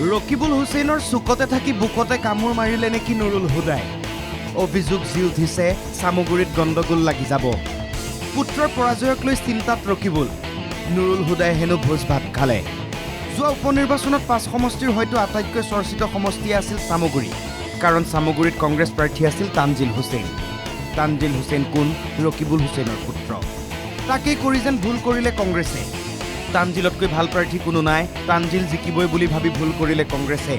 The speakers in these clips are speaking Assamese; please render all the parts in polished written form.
ৰকিবুল হুছেইনৰ চুকতে থাকি বুকতে কামোৰ মাৰিলে নেকি নুৰুল হুদাই অভিযোগ জি উঠিছে চামগুৰিত গণ্ডগোল লাগি যাব পুত্ৰৰ পৰাজয়ক লৈ চিন্তাত ৰকিবুল নুৰুল হুদাই হেনো ভোজ ভাত খালে যোৱা উপনিৰ্বাচনত 5 সমষ্টিৰ হয়তো আটাইতকৈ চৰ্চিত সমষ্টি আছিল চামগুৰি কাৰণ চামগুৰিত কংগ্ৰেছ প্ৰাৰ্থী আছিল তানজিল হুছেইন কোন ৰকিবুল হুছেইনৰ পুত্ৰ তাকেই কৰি যেন ভুল কৰিলে কংগ্ৰেছে তানজিলতকৈ ভাল প্ৰাৰ্থী কোনো নাই তানজিল জিকিবই বুলি ভাবি ভুল কৰিলে কংগ্ৰেছে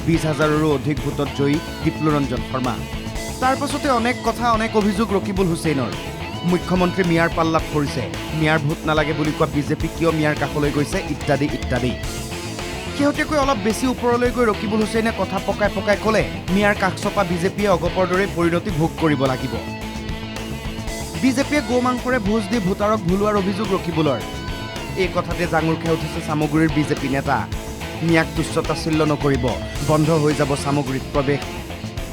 20,000ৰো অধিক ভোটত জয়ী দীপ্লৰঞ্জন শৰ্মা তাৰ পাছতে অনেক কথা অনেক অভিযোগ ৰকিবুল হুছেইনৰ মুখ্যমন্ত্ৰী মিয়াৰ পাল্লাত পৰিছে মিয়াৰ ভোট নালাগে বুলি কোৱা বিজেপি কিয় মিয়াৰ কাষলৈ গৈছে ইত্যাদি শেহতীয়াকৈ অলপ বেছি ওপৰলৈ গৈ ৰকিবুল হুছেইনে কথা পকাই ক'লে মিয়াৰ কাষ চপা বিজেপিয়ে অগপৰ দৰে পৰিণতি ভোগ কৰিব লাগিব বিজেপিয়ে গো মাংসৰে ভোজ দি ভোটাৰক ভুলোৱাৰ অভিযোগ ৰকিবুলৰ এই কথাতে জাঙুৰ খাই উঠিছে চামগুৰিৰ বিজেপি নেতা মিয়াক তুচ্ছতাচ্ছিল্য নকৰিব বন্ধ হৈ যাব চামগুৰিত প্ৰৱেশ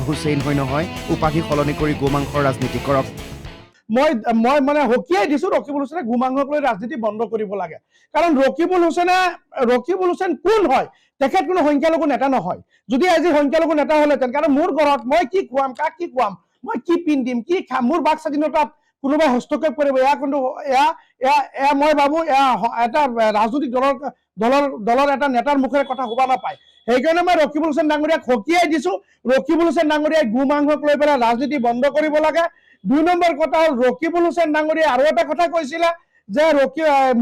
হুছেইন হৈ নহয় উপাধি সলনি কৰি গো মাংসৰ ৰাজনীতি কৰক মই মানে হকিয়াই দিছো ৰকিবুল হুছেইনে গুমাংগক লৈ ৰাজনীতি বন্ধ কৰিব লাগে কাৰণ ৰকিবুল হুছেইন কোন হয় তেখেত কোনো সংখ্যালঘু নেতা নহয় যদি আজি সংখ্যালঘু নেতা হলেতেন কাৰণ মোৰ ঘৰত মই কি খুৱাম কাক কি খুৱাম মই কি পিন্ধিম কি খাম মোৰ বাক স্বাধীনতাত কোনোবাই হস্তক্ষেপ কৰিব এয়া মই ভাবো এটা ৰাজনৈতিক দলৰ এটা নেতাৰ মুখেৰে কথা শুবা নাপায় সেইকাৰণে মই ৰকিবুল হুছেইন ডাঙৰীয়াক হকিয়াই দিছো ৰকিবুল হুছেইন ডাঙৰীয়াই গুমাংগক লৈ পেলাই ৰাজনীতি বন্ধ কৰিব লাগে 2 নম্বৰ কথা হ'ল ৰকিবুল হুছেইন ডাঙৰীয়াই আৰু এটা কথা কৈছিলে যে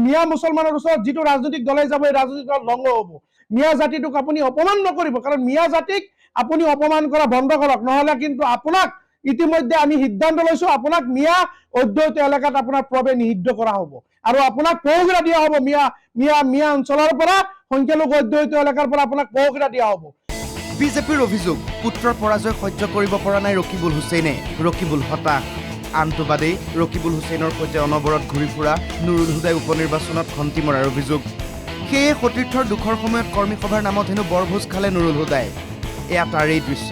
মিয়া মুছলমানৰ ওচৰত যিটো ৰাজনৈতিক দলে যাব এই ৰাজনৈতিক দল ভংগ হ'ব মিয়া জাতিটোক আপুনি অপমান নকৰিব কাৰণ মিয়া জাতিক আপুনি অপমান কৰা বন্ধ কৰক নহলে কিন্তু আপোনাক ইতিমধ্যে আমি সিদ্ধান্ত লৈছো আপোনাক মিয়া অধ্যয়িত এলেকাত আপোনাৰ প্ৰৱেশ নিষিদ্ধ কৰা হ'ব আৰু আপোনাক পহৰা দিয়া হ'ব মিয়া অঞ্চলৰ পৰা সংখ্যালঘু অধ্যয়িত এলেকাৰ পৰা আপোনাক পহৰা দিয়া হ'ব বিজেপিৰ অভিযোগ পুত্ৰৰ পৰাজয় সহ্য কৰিব পৰা নাই ৰকিবুল হুছেইনে ৰকিবুল হতাশ আনটো বাদেই ৰকিবুল হুছেইনৰ সৈতে অনবৰত ঘূৰি ফুৰা নুৰুল হুদাই উপনিৰ্বাচনত খন্তি মৰাৰ অভিযোগ সেয়ে সতীৰ্থৰ দুখৰ সময়ত কৰ্মী সভাৰ নামত হেনো বৰভোজ খালে নুৰুল হুদাই এয়া তাৰেই দৃশ্য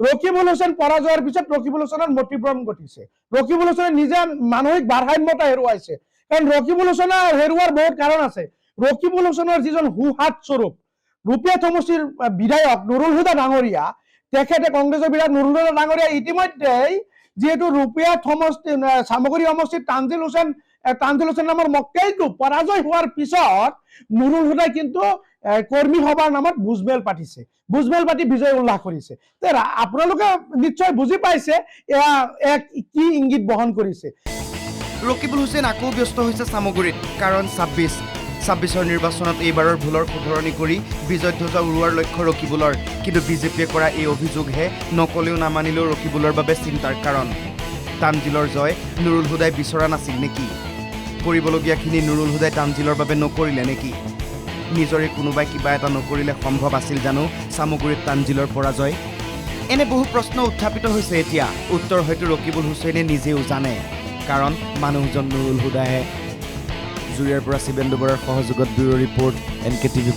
ৰকিবুল হুছেইন পৰাজয়ৰ পিছত ৰকিবুল হুছেইনৰ মতিভ্ৰম ঘটিছে ৰকিবুল হুছেইনে নিজে মানসিক ভাৰসাম্যতা হেৰুৱাইছে কাৰণ ৰকিবুল হুছেইনৰ হেৰুৱাৰ বহুত কাৰণ আছে ৰকিবুল হুছেইনৰ যিজন হুহাত স্বৰূপ ৰূপীয়া সমষ্টিৰ বিধায়ক নুৰুল হুদা ডাঙৰীয়া তেখেতে কংগ্ৰেছৰ বিধায়ক নুৰুল হুদা ডাঙৰীয়া ইতিমধ্যে যেহেতু ৰূপীয়া সমষ্টি চামগুৰি সমষ্টিত তানজিল হুছেইন নামৰ মক্কেলটো পৰাজয় হোৱাৰ পিছত নুৰুল হুদাই কিন্তু কৰ্মী সভাৰ নামত বুজমেল পাতিছে বুজমেল পাতি বিজয় উল্লাস কৰিছে আপোনালোকে নিশ্চয় বুজি পাইছে এয়া কি ইংগিত বহন কৰিছে ৰকিবুল হুছেইন আকৌ ব্যস্ত হৈছে চামগুৰিত কাৰণ 26ৰ নিৰ্বাচনত এইবাৰৰ ভুলৰ শুধৰণি কৰি বিজয় ধ্বজা উৰুৱাৰ লক্ষ্য ৰকিবুলৰ কিন্তু বিজেপিয়ে কৰা এই অভিযোগহে নকলেও নামানিলেও ৰকিবুলৰ বাবে চিন্তাৰ কাৰণ তানজিলৰ জয় নুৰুল হুদাই বিচৰা নাছিল নেকি কৰিবলগীয়াখিনি নুৰুল হুদাই তানজিলৰ বাবে নকৰিলে নেকি নিজৰে কোনোবাই কিবা এটা নকৰিলে সম্ভৱ আছিল জানো চামগুৰিত তানজিলৰ পৰাজয় এনে বহু প্ৰশ্ন উত্থাপিত হৈছে এতিয়া উত্তৰ হয়তো ৰকিবুল হুছেইনে নিজেও জানে কাৰণ মানুহজন নুৰুল হুদাইহে জুৰিয়াৰ পৰা শিবেন্দু বৰাৰ সহযোগত ব্যুৰ ৰিপৰ্ট NKTV+